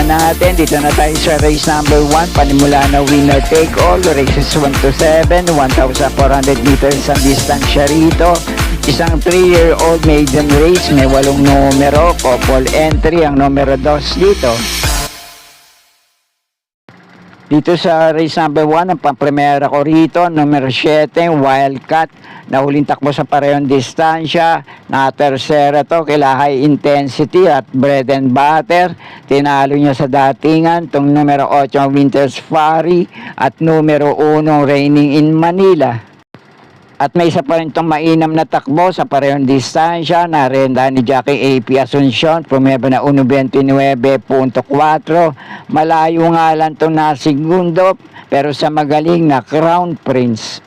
natin. Dito na tayo sa race number 1. Panimula na winner take all. Races 1 to 7. 1,400 meters ang distansya rito. Isang 3-year-old maiden race. May 8 numero. Couple entry ang numero 2 dito. Dito sa race number 1, ang pampremera ko rito, numero 7, Wildcat, na huling takbo sa parehong distansya. Na tercera to, kila high intensity at bread and butter. Tinalo niya sa datingan, tong numero 8, Winter's Fury, at numero 1, Raining in Manila. At may isa pa rin itong mainam na takbo sa parehong distansya na renda ni Jackie AP Asuncion, pumeba na 1.29.4. Malayo nga lang itong nasigundo, pero sa magaling na Crown Prince.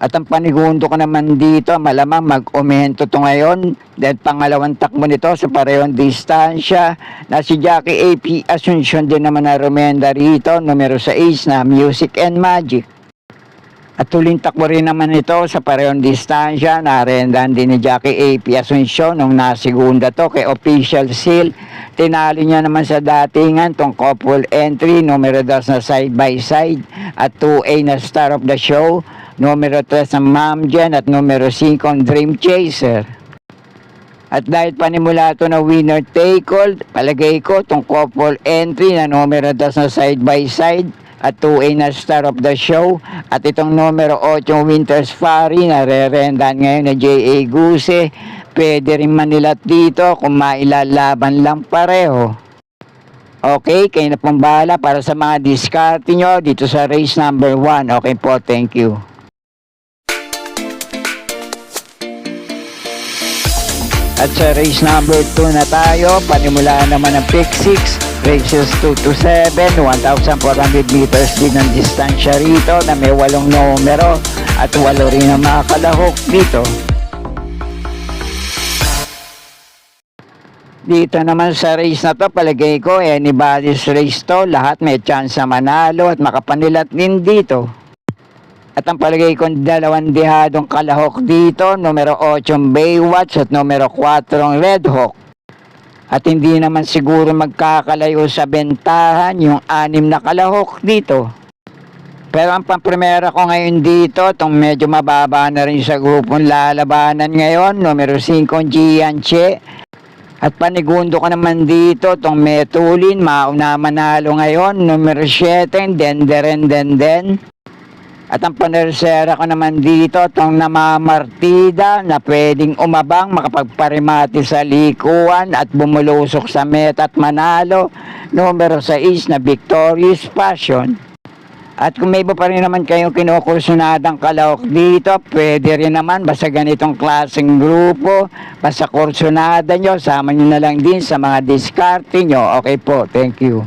At ang panigundo ko naman dito, malamang mag-umento to ngayon. Dahil pangalawang takbo nito sa parehong distansya na si Jackie AP Asuncion din naman na rumenda rito, numero 6 na Music and Magic. At tuling takbo rin naman ito sa parehong distansya na rendan din ni Jackie AP Asuncion nung nasigunda to kay Official Seal. Tinalo niya naman sa datingan tong couple entry, numero 2 na side by side at 2A na star of the show, numero 3 na Ma'am Jen at numero 5 ang Dream Chaser. At dahil panimula ito na winner take all, palagay ko tong couple entry na numero 2 na side by side at 2A na star of the show at itong numero 8 Winter's Fury na re-rendan ngayon na J.A. Guse, pwede rin manilat dito kung mailalaban lang pareho. Okay, kayo na pong bahala para sa mga discard nyo dito sa race number 1. Okay po, thank you. At sa race number 2 na tayo, panimula naman ang pick 6. Races 2 to 7, 1,400 meters din ang distansya rito na may 8 numero at 8 rin ang mga kalahok dito. Dito naman sa race na to, palagay ko anybody's race to, lahat may chance na manalo at makapanilat din dito. At ang palagay ko dalawang dihadong kalahok dito, numero 8 Baywatch at numero 4 Red Hawk. At hindi naman siguro magkakalayo sa bentahan yung 6 na kalahok dito. Pero ang pampremera ko ngayon dito, itong medyo mababa na rin sa grupong lalabanan ngayon, numero 5 Gianche. At panigundo ko naman dito, itong Metulin, mauna manalo ngayon, numero 7 Denderen. At ang panersera ko naman dito, itong namamartida na pwedeng umabang, makapagparimati sa likuan at bumulusok sa meta at manalo, numero 6 na Victorious Passion. At kung may iba pa rin naman kayong kinukursunadang kalahok dito, pwede rin naman basta ganitong klaseng grupo, basta kursunada nyo, sama nyo na lang din sa mga diskarte nyo. Okay po, thank you.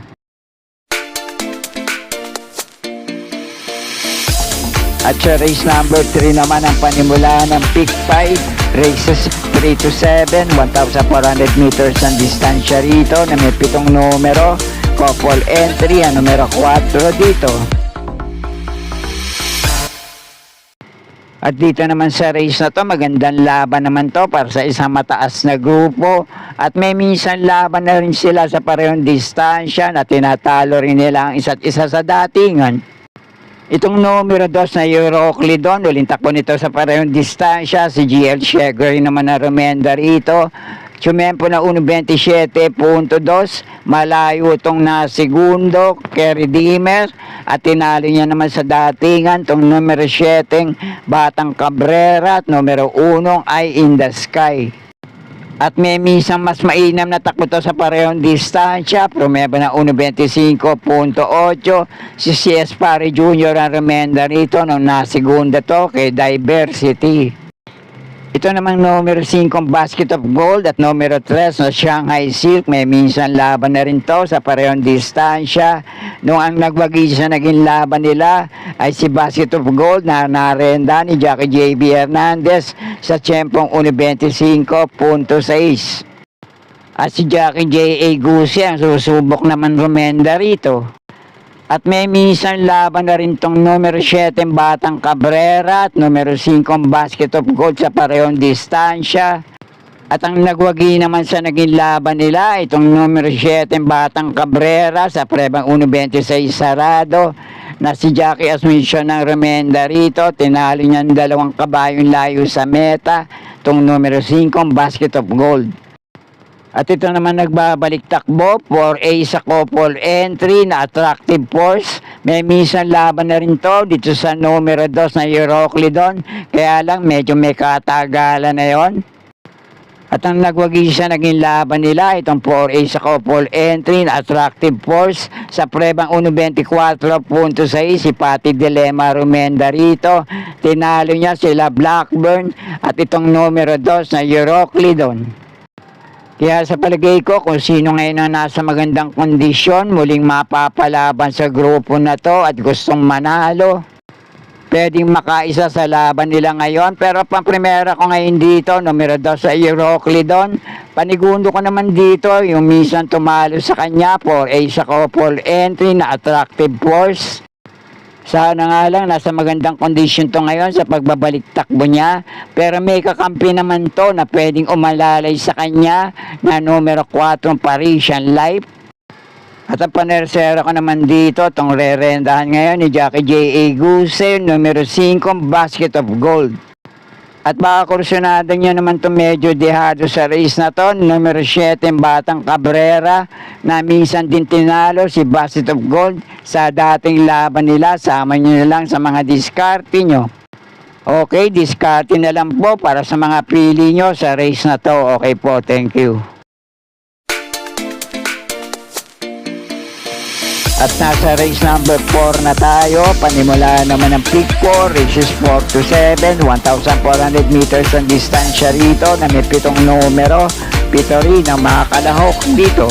At sa race number 3 naman ang panimula ng pick 5, races 3 to 7, 1,400 meters ang distansya rito na may 7 numero, couple entry ang numero 4 dito. At dito naman sa race na to, magandang laban naman to para sa isang mataas na grupo at may minsan laban na rin sila sa parehong distansya na tinatalo rin nila ang isa't isa sa datingan. Itong numero 2 na Euroclidon, uling takbo nito sa parehong distansya, si GL Shegery naman na rumenda rito. Sumempo na 1.27.2, malayo itong nasigundo kay Redeemer at tinalo niya naman sa datingan itong numero 7 Batang Cabrera at numero 1 Eye in the Sky. At may minsan mas mainam na takbo to sa parehong distansya, promeba na 1.25.8, si CS Pari Jr. ang remenda rito nung nasigunda to kay Diversity. Ito namang numero 5 Basket of Gold at numero 3 na Shanghai Silk, may minsan laban na rin to sa parehong distansya. Nung ang nagwagi sa naging laban nila ay si Basket of Gold na narenda ni Jackie J.B. Hernandez sa tiyempong 1.25.6. At si Jackie J.A. Guse ang susubok naman rumenda rito. At may minsan laban na rin tong numero 7 Batang Cabrera at numero 5 Basket of Gold sa parehong distansya. At ang nagwagi naman sa naging laban nila, itong numero 7 Batang Cabrera sa prebang 1.26 sarado na si Jackie Asuncion ng Remenda rito. Tinalo niya ng 2 kabayong layo sa meta, itong numero 5 Basket of Gold. At ito naman nagbabalik takbo, 4A sa couple entry na Attractive Force. May minsan laban na rin to dito sa numero 2 na Euroclidon, kaya lang medyo may katagalan na yon. At ang nagwagi siya naging laban nila, itong 4A sa couple entry na Attractive Force sa prebang 1.24.6 si Patty Dilema Rumenda rito. Tinalo niya sila Blackburn at itong numero 2 na Euroclidon. Kaya sa palagay ko, kung sino ngayon na nasa magandang kondisyon, muling mapapalaban sa grupo na to at gustong manalo, pwedeng makaisa sa laban nila ngayon. Pero pang-primera ko ngayon dito, numero 2 sa Euroclidon. Panigundo ko naman dito, yung minsan tumalo sa kanya, 4A sa couple entry na Attractive Force. Sana nga lang nasa magandang kondisyon to ngayon sa pagbabalik takbo niya. Pero may kakampi naman to na pwedeng umalalay sa kanya na numero 4 Parisian Life. At ang panersera ko naman dito, itong re-rendahan ngayon ni Jackie J.A. Guse, numero 5 Basket of Gold. At baka kursunada niya naman ito medyo dehado sa race na to, numero 7 Batang Cabrera na minsan din tinalo si Basket of Gold sa dating laban nila. Sama niyo na lang sa mga diskarte nyo. Okay, diskarte na lang po para sa mga pili nyo sa race na to. Okay po, thank you. At nasa race number 4 na tayo. Panimula naman ng pick 4, races 4 to 7, 1,400 meters ang distansya rito na may 7 numero, 7 rin ang mga kalahok dito.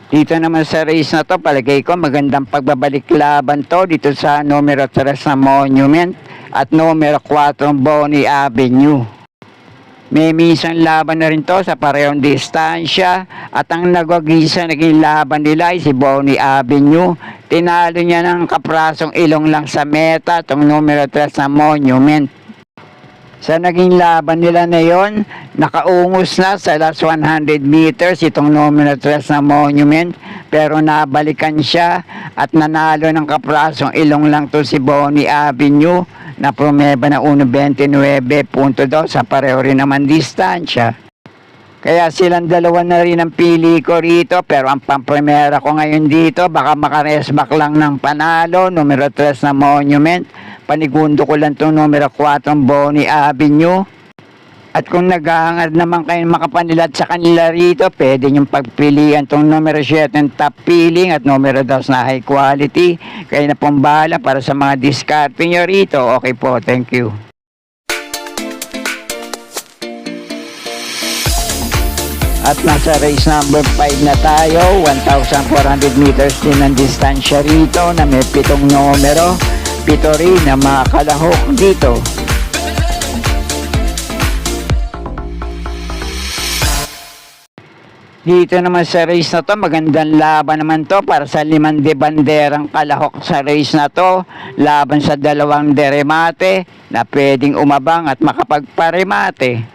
Dito naman sa race na to, palagay ko magandang pagbabalik laban to dito sa numero 3 na Monument at numero 4 Bonnie Avenue. May minsan laban na rin to sa parehong distansya at ang nagwagisa naging laban nila ay si Bonnie Avenue. Tinalo niya ng kaprasong ilong lang sa meta itong numero 3 na Monument. Sa naging laban nila na yon, nakaungos na sa last 100 meters itong numero 3 na Monument, pero nabalikan siya at nanalo ng kaprasong ilong lang to si Bonnie Avenue na promeba na 1.29.2 sa pareho rin naman distansya. Kaya silang dalawa na rin ang pili ko rito, pero ang pampremera ko ngayon dito, baka makaresback lang ng panalo, numero 3 na Monument. Panigundo ko lang itong numero 4 Bonnie Avenue. At kung naghahangad naman kayo makapanilat sa kanila rito, pwede niyong pagpilian itong numero 7 top feeling at numero 2 na high quality. Kayo na pong bahala para sa mga diskarte nyo rito. Okay po, thank you. At nasa race number 5 na tayo, 1,400 meters din ang distansya rito na may 7 numero, 7 rin na mga kalahok dito. Dito naman sa race na to, magandang laban naman to para sa 5 de banderang kalahok sa race na to. Laban sa 2 deremate na pwedeng umabang at makapagparemate.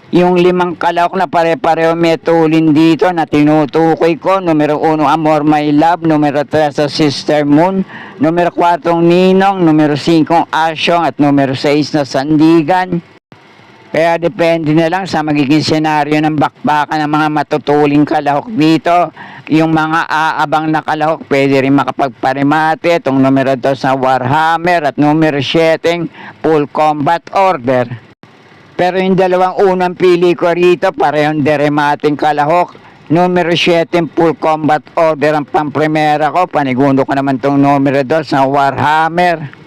Yung 5 kalahok na pare-pareho may tulin dito na tinutukoy ko. Numero 1 Amor My Love, numero 3 sa Sister Moon, numero 4 Ninong, numero 5 Asyong at numero 6 na Sandigan. Kaya depende na lang sa magiging senaryo ng bakbakan ng mga matutuling kalahok dito. Yung mga aabang na kalahok pwede rin makapagparemate. Itong numero 2 na Warhammer at numero 7 Full Combat Order. Pero yung 2 unang pili ko rito, parehong deremating kalahok. Numero 7 Full Combat Order ang pampremera ko. Panigundo ko naman itong numero 2 na Warhammer.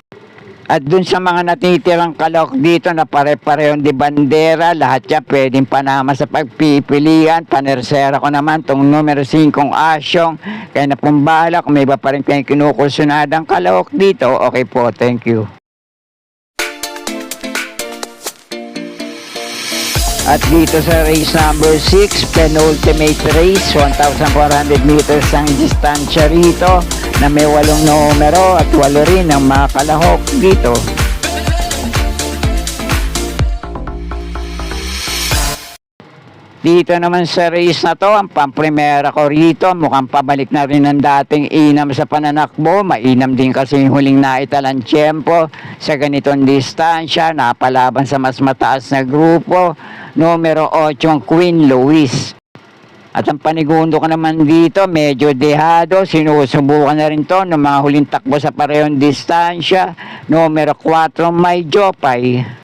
At dun sa mga natitirang kalahok dito na pare-parehong di bandera, lahat yan pwedeng panama sa pagpipilian. Panersera ko naman itong numero 5 Asyong. Kaya na pong bahala kung may iba pa rin kayong kinukursunadang kalahok dito. Okay po, thank you. At dito sa race number 6, penultimate race, 1,400 meters ang distansya rito na may 8 numero at 8 rin ang mga kalahok dito. Dito naman sa race na to, ang pamprimera ko rito, mukhang pabalik na rin ang dating inam sa pananakbo. Mainam din kasi yung huling naitalang tiyempo sa ganitong distansya, napalaban sa mas mataas na grupo. Numero 8 ang Queen Louise. At ang panigundo ko naman dito, medyo dehado. Sinusubukan na rin to ng mga huling takbo sa parehong distansya. Numero 4, May Jopay.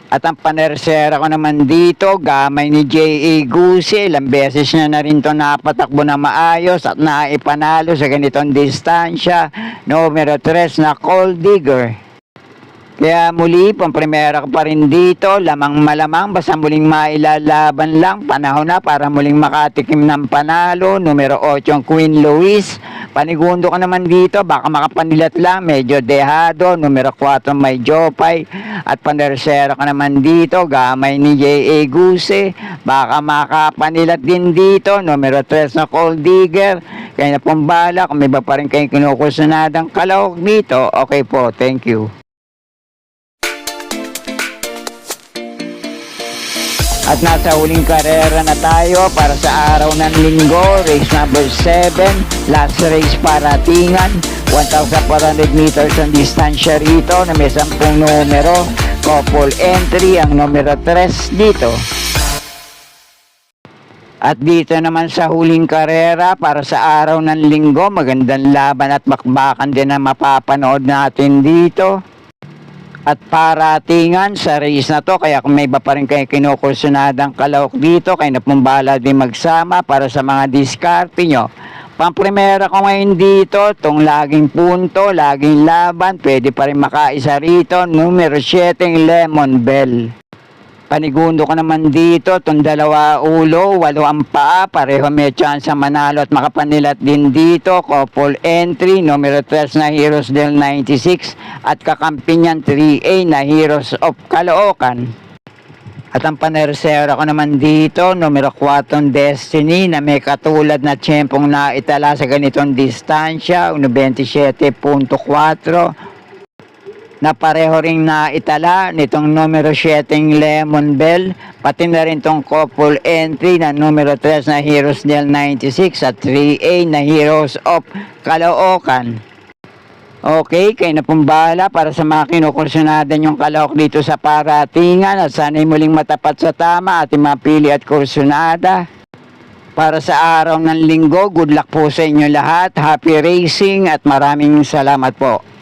At ang panersera ko naman dito, gamay ni J.A. Guse. Ilang beses na rin to napatakbo na maayos at naipanalo sa ganitong distansya. Numero 3 na Cold Digger. Kaya muli, pamprimera ko pa rin dito, lamang malamang, basta muling mailalaban lang, panahon na para muling makatikim ng panalo. Numero 8 ang Queen Louise. Panigundo ko naman dito, baka makapanilat lang, medyo dehado. Numero 4 May Jopay. At panersera ko naman dito, gamay ni J.A. Guse, baka makapanilat din dito. Numero 3 na Cold Digger. Kaya na pong bala, kung may ba pa rin kayong kinukusunadang kalahok dito, okay po, thank you. At nasa huling karera na tayo para sa araw ng linggo, race number 7, last race paratingan, 1,400 meters ang distansya rito na may 10 numero, couple entry ang numero 3 dito. At dito naman sa huling karera para sa araw ng linggo, magandang laban at bakbakan din na mapapanood natin dito. At paratingan sa race na to, kaya kung may iba pa rin kayo kinukursunadang kalahok dito, kayo na pong bahala din magsama para sa mga diskarte nyo. Pamprimera ko ngayon dito, itong laging punto, laging laban, pwede pa rin makaisa rito, numero 7 Lemon Bell. Panigundo ko naman dito, itong 2 ulo, 8 ang paa, pareho may chance manalo at makapanilat din dito. Couple entry, numero 3 na Heroes del 96 at kakampi niyan 3A na Heroes of Caloocan. At ang panersera ko naman dito, numero 4 Destiny na may katulad na tiyempong naitala sa ganitong distansya, 1:27.4. Na pareho ring naitala nitong numero 7 Lemon Bell, pati na rin tong couple entry na numero 3 na Heroes del 96 at 3A na Heroes of Caloocan. Okay, kayo na pong bahala para sa mga kinukursunadan yung kalahok dito sa paratingan at sana'y muling matapat sa tama at mapili at kursunada. Para sa araw ng linggo, good luck po sa inyo lahat, happy racing at maraming salamat po.